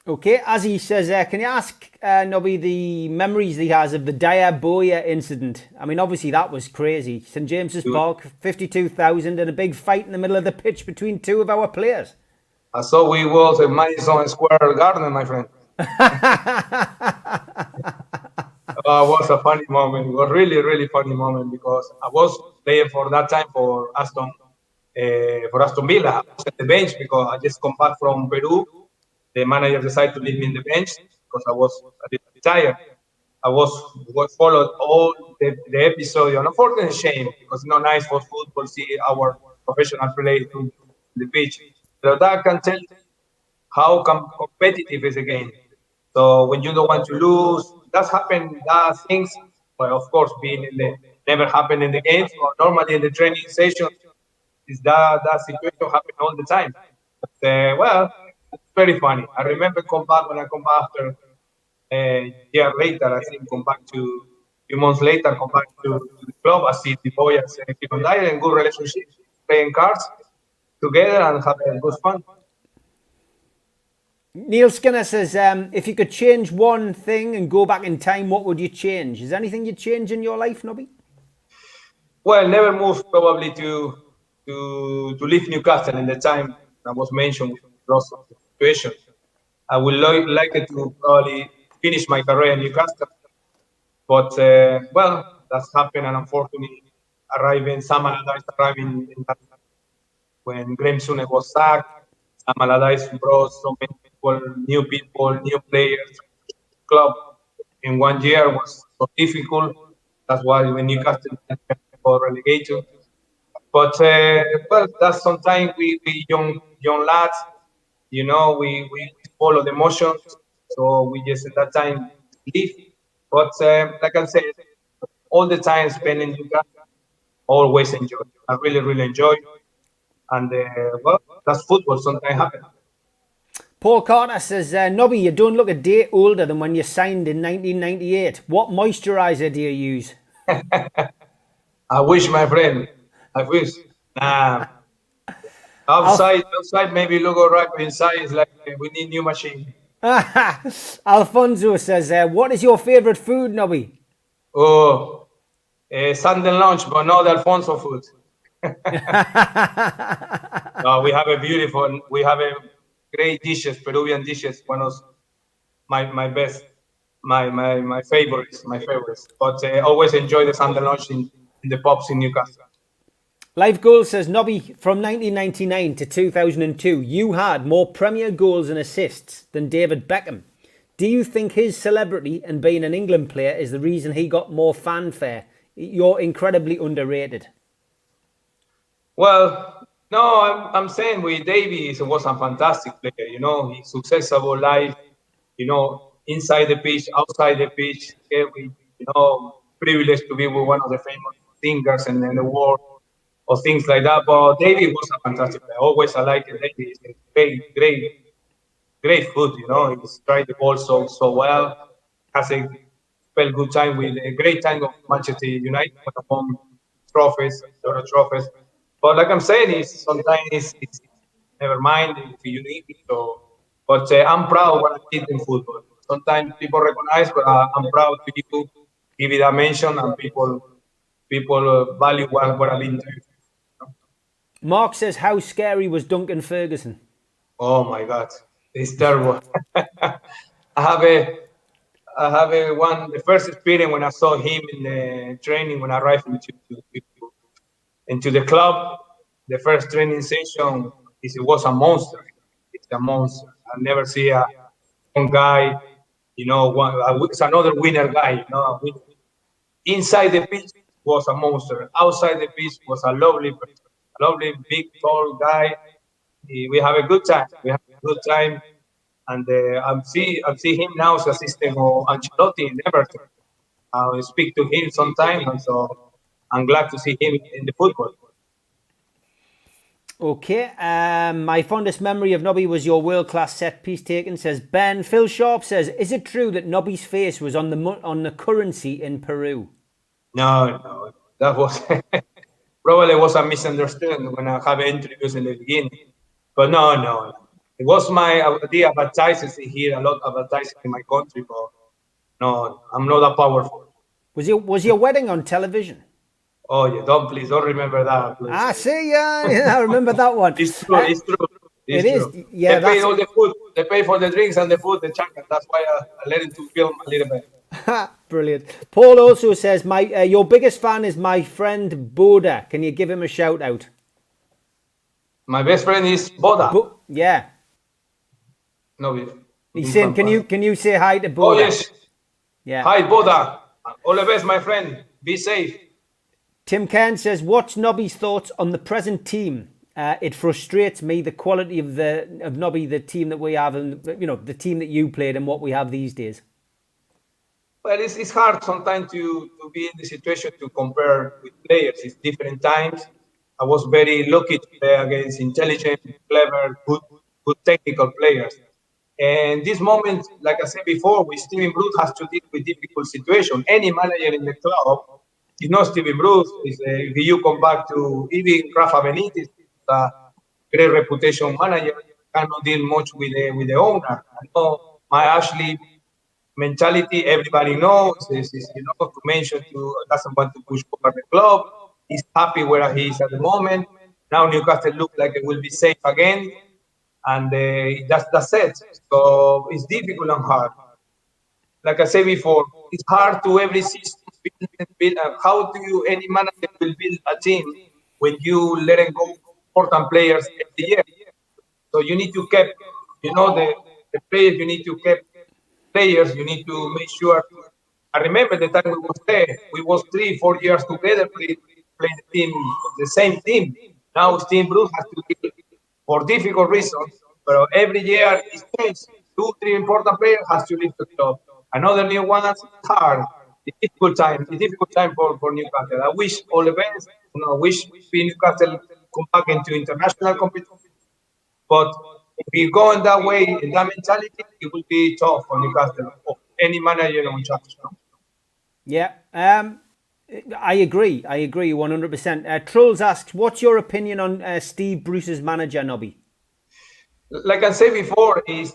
Okay, as he says, can you ask Nobby the memories he has of the Dyer Bowyer incident? I mean, obviously that was crazy. St James's Park, 52,000 and a big fight in the middle of the pitch between two of our players. I saw we was at Madison Square Garden, my friend. It was a funny moment. It was really, really funny moment because I was playing for that time for Aston Villa. I was at the bench because I just come back from Peru. The manager decided to leave me in the bench because I was a little bit tired. I was followed all the episode. Unfortunately, shame because it's not nice for football see our professional play to the pitch. But that can tell how competitive is the game. So when you don't want to lose, that's happened. That things, well, of course, being in the never happen in the games or normally in the training session, is that situation happen all the time. But, well, it's very funny. I remember when I come back after a year later, I think come back to a few months later, come back to the club. I see the boys and Dyer in good relationship, playing cards together and having good fun. Neil Skinner says, if you could change one thing and go back in time, what would you change? Is there anything you'd change in your life, Nobby? Well, never moved probably to leave Newcastle in the time that was mentioned with lots of situation. I would like it to probably finish my career in Newcastle. But, well, that's happened and unfortunately Sam Allardyce arriving in that when Graham Souness was sacked. Sam Allardyce brought so many people, new players. Club in 1 year was so difficult. That's why when Newcastle for relegation. But well, that's sometimes we young lads, we follow the motions. So we just at that time leave. But like I said, all the time spending Newcastle, always enjoy. I really, really enjoy. And well, that's football. Sometimes happens. Paul Carter says, Nobby, you don't look a day older than when you signed in 1998. What moisturiser do you use? I wish, my friend. I wish. Outside maybe look all right, but inside it's like we need new machine. Alfonso says, what is your favourite food, Nobby? Oh, Sunday lunch, but not Alfonso food. No, we have a great dishes, Peruvian dishes. One of my best, my favorites. But always enjoy the Sunday lunch in the pubs in Newcastle. Live Goal says, Nobby, from 1999 to 2002, you had more Premier goals and assists than David Beckham. Do you think his celebrity and being an England player is the reason he got more fanfare? You're incredibly underrated. Well, no, I'm saying with Davey, he was a fantastic player. He's successful life, inside the pitch, outside the pitch. Privileged to be with one of the famous singers in the world or things like that. But Davey was a fantastic player. Always I like it. Davey is great foot, He's tried the ball so well. Has a spent good time with a great time of Manchester United, won trophies, other trophies. But like I'm saying, sometimes it's never mind if you need it. So, but I'm proud of what I did in football. Sometimes people recognize, but I'm proud to give it a mention, and people value what I've been doing. Mark says, how scary was Duncan Ferguson? Oh my God, it's terrible. I have the first experience when I saw him in the training when I arrived into the club. the first training session, it was a monster. It's a monster. I never see one guy, it's another winner guy. Inside the pitch was a monster. Outside the pitch was a lovely person, a lovely, big, tall guy. We have a good time. We have a good time. And I'm see him now as assistant of Ancelotti in Everton. I speak to him sometimes, and so I'm glad to see him in the football. Okay, my fondest memory of Nobby was your world-class set-piece taken, says Ben. Phil Sharp says, is it true that Nobby's face was on the currency in Peru? No, that was probably was a misunderstanding when I have introduced in the beginning. But no. It was the advertisers here, a lot of advertising in my country, but no, I'm not that powerful. Was your wedding on television? Oh yeah, please don't remember that. Please. Ah, see, yeah, I remember that one. It's true. It's true. It is. Yeah, they pay all the food. They pay for the drinks and the food, the chocolate. That's why I let him to film a little bit. Brilliant. Paul also says, your biggest fan is my friend Boda. Can you give him a shout out? My best friend is Boda. Yeah. No, he's saying, can you say hi to Boda? Oh yes. Yeah. Hi Boda. All the best, my friend. Be safe. Tim Cairn says, what's Nobby's thoughts on the present team? It frustrates me, the quality of Nobby, the team that we have, and the team that you played and what we have these days. Well, it's hard sometimes to be in the situation to compare with players. It's different times. I was very lucky to play against intelligent, clever, good technical players. And this moment, like I said before, with Steven Bruce has to deal with difficult situations. Any manager in the club, it's not Steven Bruce. If you come back to even Rafa Benitez, a great reputation manager, cannot deal much with the owner. I know my Ashley mentality, everybody knows, is to mention doesn't want to push over the club. He's happy where he is at the moment. Now Newcastle looks like it will be safe again. And that's it. So it's difficult and hard. Like I said before, it's hard to every system build. How do any manager will build a team when you let it go important players every year? So you need to keep, the players. You need to keep players. You need to make sure. I remember the time we was there. We was 3-4 years together play the team, the same team. Now Steve Bruce has to be for difficult reasons, but every year it's changed. 2-3 important players has to leave the club. Another new one, it's hard. It's difficult time for Newcastle. I wish all the best. I wish Newcastle come back into international competition. But if we go in that way, in that mentality, it will be tough for Newcastle or any manager on charge. Yeah. I agree 100%. Trolls asks, what's your opinion on Steve Bruce's manager, Nobby? Like I said before, it's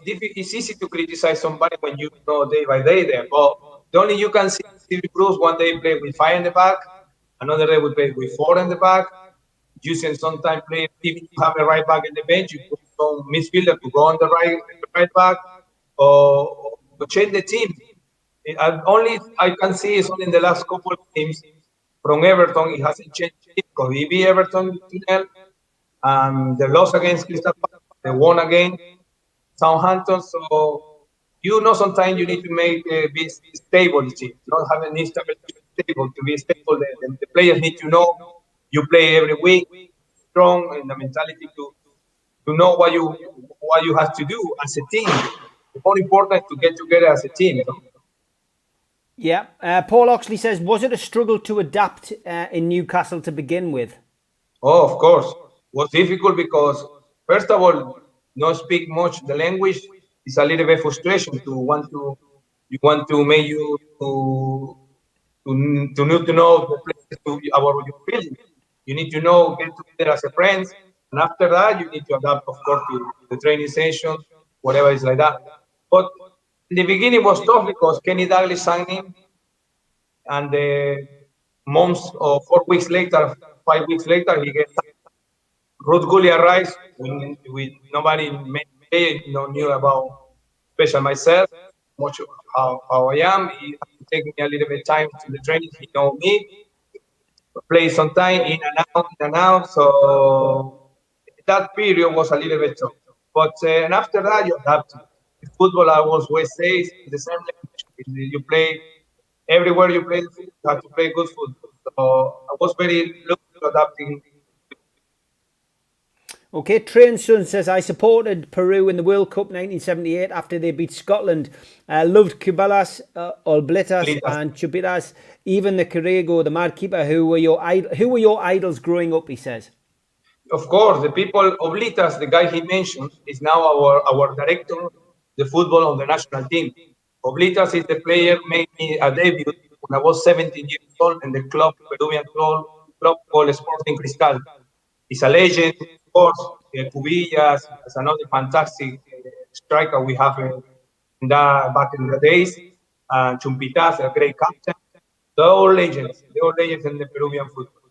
easy to criticize somebody when you know day by day there. But the only you can see Steve Bruce one day play with 5 in the back, another day we play with 4 in the back. Using sometimes play if you have a right back in the bench, you put some midfielder to go on the right back, or change the team. I can see is only in the last couple of games from Everton, it hasn't changed because we beat Everton 2-0, and the loss against Crystal Palace, they won again Southampton. So sometimes you need to make be stable the team. Not have an stable to be stable. The players need to know you play every week, strong in the mentality to know what you have to do as a team. It's more important to get together as a team. Yeah. Paul Oxley says, was it a struggle to adapt in Newcastle to begin with? Oh, of course. It was difficult because, first of all, not speak much the language. It's a little bit frustration to want to make you to need to know the place about your feeling. You need to know, get together as a friends. And after that, you need to adapt, of course, to the training session, whatever is like that. But in the beginning it was tough because Kenny Dalglish signed him, and the months or 4 weeks later, 5 weeks later, he gets Ruth Gully arrives with nobody knew about, especially myself, much how I am. He taking me a little bit time to the training. He know me, play sometime in and out. So that period was a little bit tough. But and after that, you adapt to it. Football. I always say is the same language. You play everywhere you play, you have to play good football. So I was very looking to adapting. Okay, Train Sun says, I supported Peru in the World Cup 1978 after they beat Scotland. Loved Cubalas, Olblitas and Chupitas, even the Carrillo, the mad keeper. Who were your idols growing up, he says? Of course, the people, Oblitas, the guy he mentioned, is now our director, the football on the national team. Oblitas is the player made me a debut when I was 17 years old in the Peruvian club called Sporting Cristal. He's a legend, of course. Cubillas is another fantastic striker we have back in the days. Chumpitas, a great captain. They're all legends. They're all legends in the Peruvian football.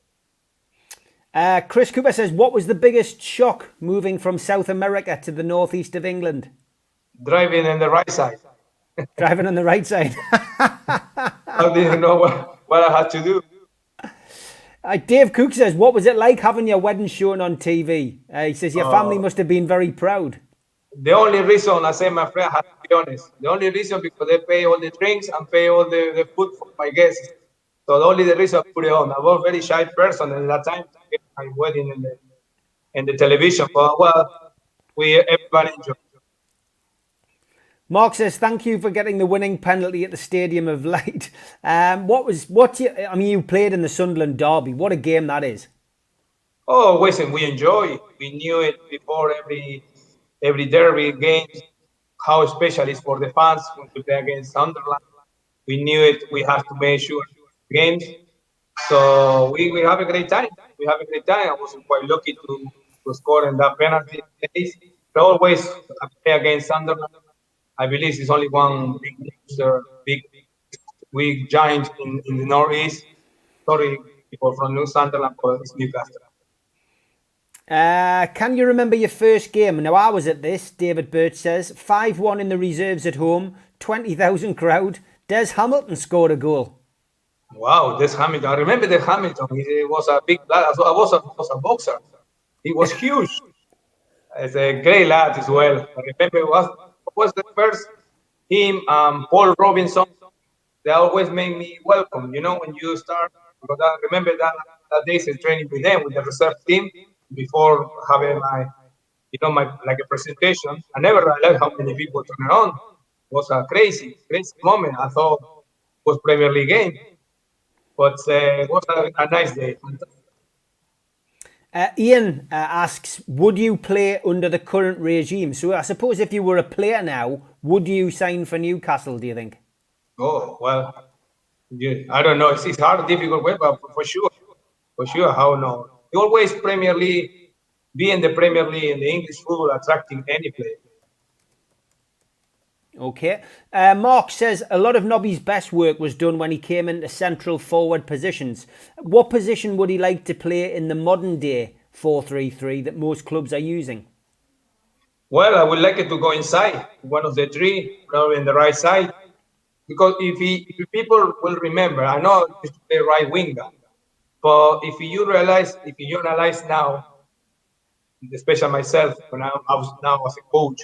Chris Cooper says, what was the biggest shock moving from South America to the northeast of England? Driving on the right side. Driving on the right side. I didn't know what I had to do. Dave Cook says, what was it like having your wedding shown on TV? He says, your family must have been very proud. The only reason, I say, my friend, I have to be honest, the only reason because they pay all the drinks and pay all the food for my guests. So the only reason I put it on. I was a very shy person at that time to get my wedding in the television. But well, everybody enjoyed. Mark says, thank you for getting the winning penalty at the Stadium of Light. You played in the Sunderland derby. What a game that is. Oh, listen, we enjoy it. We knew it before every derby game, how special it is for the fans when we play against Sunderland. We knew it. We have to make sure games. So we have a great time. We have a great time. I was quite lucky to score in that penalty case. But always I play against Sunderland. I believe it's only one big giant in the northeast. Sorry, people from Sunderland, but it's Newcastle. Can you remember your first game? Now, I was at this, David Birch says. 5-1 in the reserves at home, 20,000 crowd. Des Hamilton scored a goal. Wow, Des Hamilton. I remember Des Hamilton. He was a big lad. I was a boxer. He was huge. He's a great lad as well. I remember it was the first him, Paul Robinson. They always make me welcome, when you start. Because I remember that days in training with them, with the reserve team, before having my a presentation. I never realized how many people turned on. It was a crazy moment. I thought it was Premier League game. But it was a nice day. Ian asks, would you play under the current regime? So I suppose if you were a player now, would you sign for Newcastle, do you think? Oh, well, I don't know. It's hard, difficult way, but for sure. For sure, how no? You always Premier League, be in the Premier League, in the English football, attracting any player. Okay. Mark says a lot of Nobby's best work was done when he came into central forward positions. What position would he like to play in the modern day 4-3-3 that most clubs are using? Well, I would like it to go inside, one of the three, probably in the right side. Because if people will remember, I know I used to play right winger, but if you analyze now, especially myself, when I was now as a coach,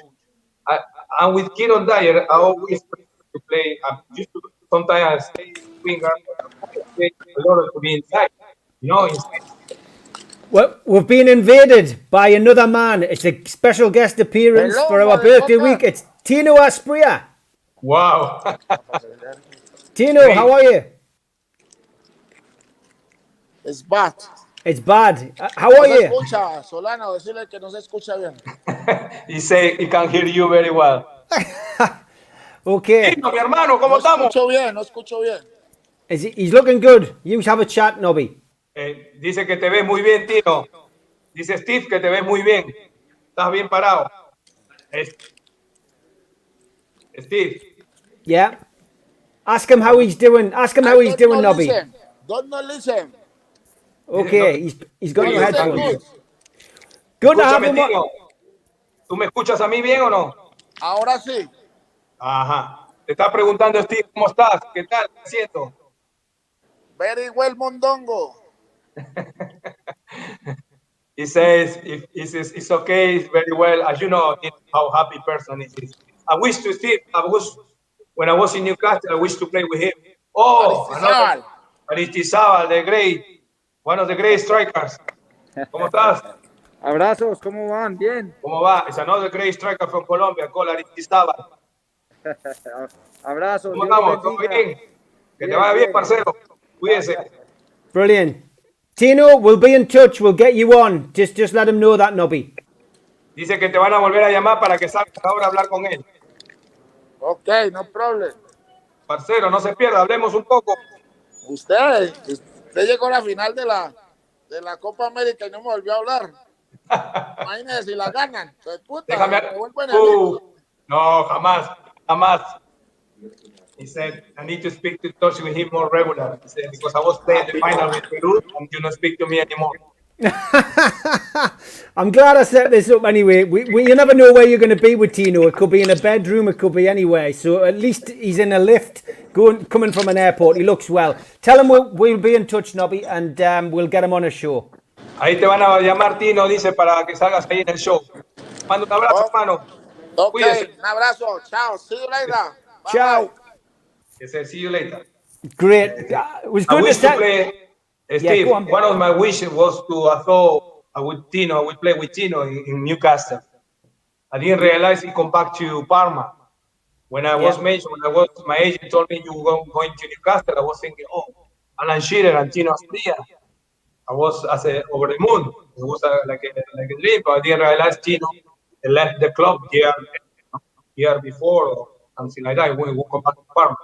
I'm with Kieran Dyer. I always prefer to play. I used to sometimes I stay winger, but a lot to be inside. Inside. Well, we've been invaded by another man. It's a special guest appearance for our birthday week. It's Tino Asprilla. Wow. Tino, how are you? It's bad. It's bad. How are you? Escucha, Solano, decirle que no se escucha bien. He say he can hear you very well. Okay. Tino, mi hermano, ¿cómo estamos? No escucho bien. He's looking good. You have a chat, Nobby. Dice que te ves muy bien, Tino. Dice Steve que te ves muy bien. Estás bien parado. Steve. Yeah. Ask him how he's doing. Ask him how he's doing, Nobby. Don't not listen. Okay, he's got your headphones. Good to have him. ¿Tú me escuchas a mí bien o no? Ahora sí. Ajá. Te está preguntando Steve, ¿cómo estás? ¿Qué tal? ¿Qué siento? Very well, Mondongo. He says, if it's okay, it's very well. As you know, how happy person is this. I wish to see, when I was in Newcastle, I wish to play with him. Oh, another, Aristizábal, the great, one of the great strikers. ¿Cómo estás? Abrazos, ¿cómo van? Bien. ¿Cómo va? It's another great striker from Colombia, called Aristizábal. Abrazos. ¿Cómo estamos? ¿Todo bien? Que te vaya bien, parcero. Cuídese. Brilliant. Tino, we'll be in touch. We'll get you on. Just let him know that, Nobby. Dice que te van a volver a llamar para que salgas ahora a hablar con él. Ok, no problem. Parcero, no se pierda, hablemos un poco. Usted llegó a la final de la Copa América y no me volvió a hablar. Imagínese si la ganan. Puta, Déjame. me vuelvo enemigo. No, jamás. He said, I need to speak to touch with him more regular. He said, because I was playing the final with Peru and you don't speak to me anymore. I'm glad I set this up anyway. You never know where you're going to be with Tino. It could be in a bedroom, it could be anywhere. So at least he's in a lift coming from an airport. He looks well. Tell him we'll be in touch, Nobby, and we'll get him on a show. Ahí te van a llamar, Tino, dice, para que salgas ahí en el show. Mando un abrazo, hermano. Ok, Cuídese. un abrazo. Chao. See you later. Bye. Ciao. He said, see you later. Great. It was I good to wish to say. play, Yeah, Steve, go on. one of my wishes was to with Tino, I would play with Tino in Newcastle. I didn't realize he come back to Parma. When I was mentioned, my agent told me you were going to Newcastle, I was thinking, oh, Alan Shearer and Tino Asprilla. I was over the moon. It was like a dream, but I didn't realize Tino left the club year before or something like that. When we come back to Parma.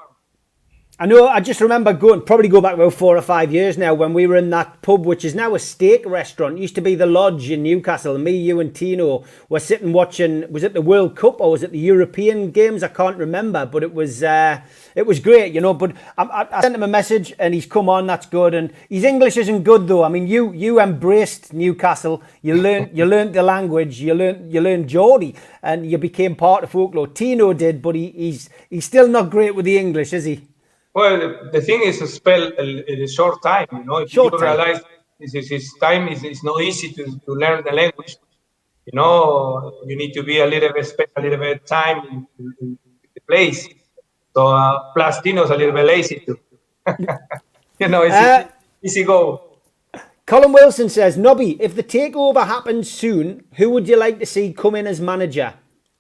I know, I just remember probably go back about 4 or 5 years now when we were in that pub, which is now a steak restaurant. It used to be the Lodge in Newcastle. Me, you and Tino were sitting watching, was it the World Cup or was it the European games? I can't remember, but it was great, you know. But I sent him a message and he's come on, that's good. And his English isn't good though. I mean, you embraced Newcastle, you learned the language, you learned Geordie and you became part of folklore. Tino did, but he's still not great with the English, is he? Well, the thing is to spell in a short time, you know. If you realize his time is not easy to learn the language. You know, you need to be a little bit spend a little bit time in the place. So plus Tino's a little bit lazy too. You know, it's easy go. Colin Wilson says, Nobby, if the takeover happens soon, who would you like to see come in as manager?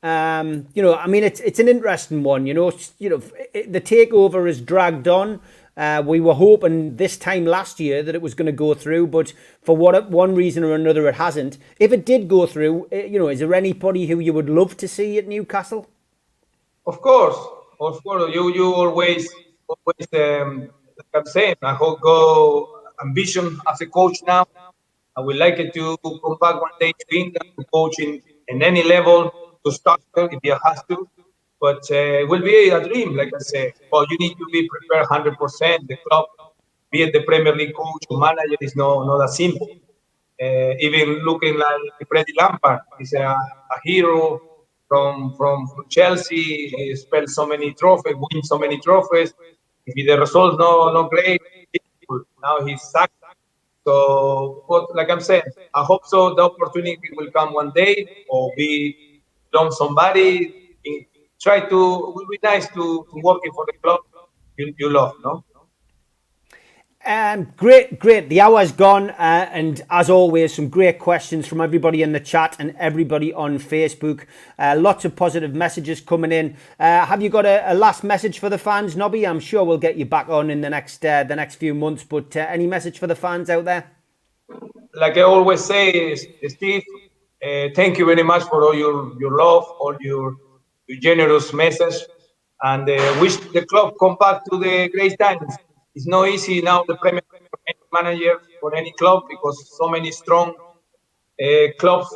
You know, I mean, it's an interesting one. You know, the takeover is dragged on. We were hoping this time last year that it was going to go through, but for one reason or another, it hasn't. If it did go through, you know, is there anybody who you would love to see at Newcastle? Of course. You always, like I'm saying, I hope go ambition as a coach now. I would like it to come back one day to England to coach in any level. To start if he has to, but it will be a dream, like I said. But you need to be prepared 100%. The club, be it the Premier League coach or manager, is not that simple. Even looking like Freddie Lampard, he's a hero from Chelsea. He spent so many trophies, win so many trophies. If the results not great, now he's sacked. So, but like I'm saying, I hope so. The opportunity will come one day, or be somebody it will be nice to working for the club you love, no? Great. The hour's gone, and as always, some great questions from everybody in the chat and everybody on Facebook. Lots of positive messages coming in. Have you got a last message for the fans, Nobby? I'm sure we'll get you back on in the next few months, but any message for the fans out there? Like I always say, Steve, thank you very much for all your love, all your generous message, and wish the club come back to the great times. It's not easy now, the Premier manager for any club, because so many strong clubs,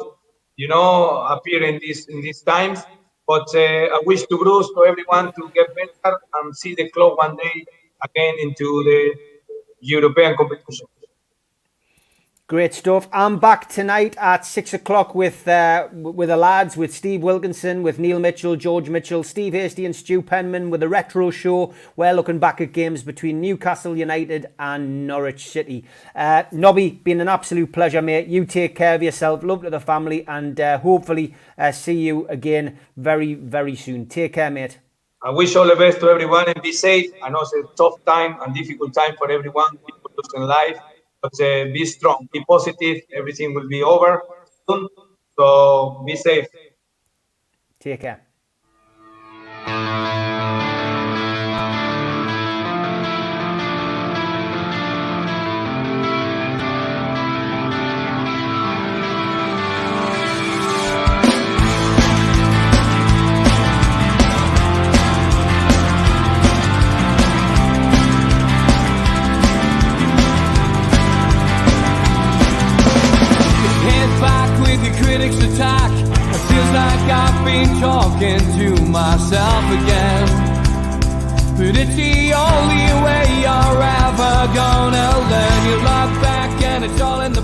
you know, appear in these times. But I wish to Bruce, to everyone, to get better and see the club one day again into the European competition. Great stuff. I'm back tonight at 6 o'clock with the lads, with Steve Wilkinson, with Neil Mitchell, George Mitchell, Steve Hasty and Stu Penman with a retro show. We're looking back at games between Newcastle United and Norwich City. Nobby, been an absolute pleasure, mate. You take care of yourself. Love to the family, and hopefully see you again very, very soon. Take care, mate. I wish all the best to everyone and be safe. I know it's a tough time and difficult time for everyone, people losing life. But be strong, be positive. Everything will be over soon. So be safe. Take care. Critics attack. It feels like I've been talking to myself again. But it's the only way you're ever gonna learn. You look back and it's all in the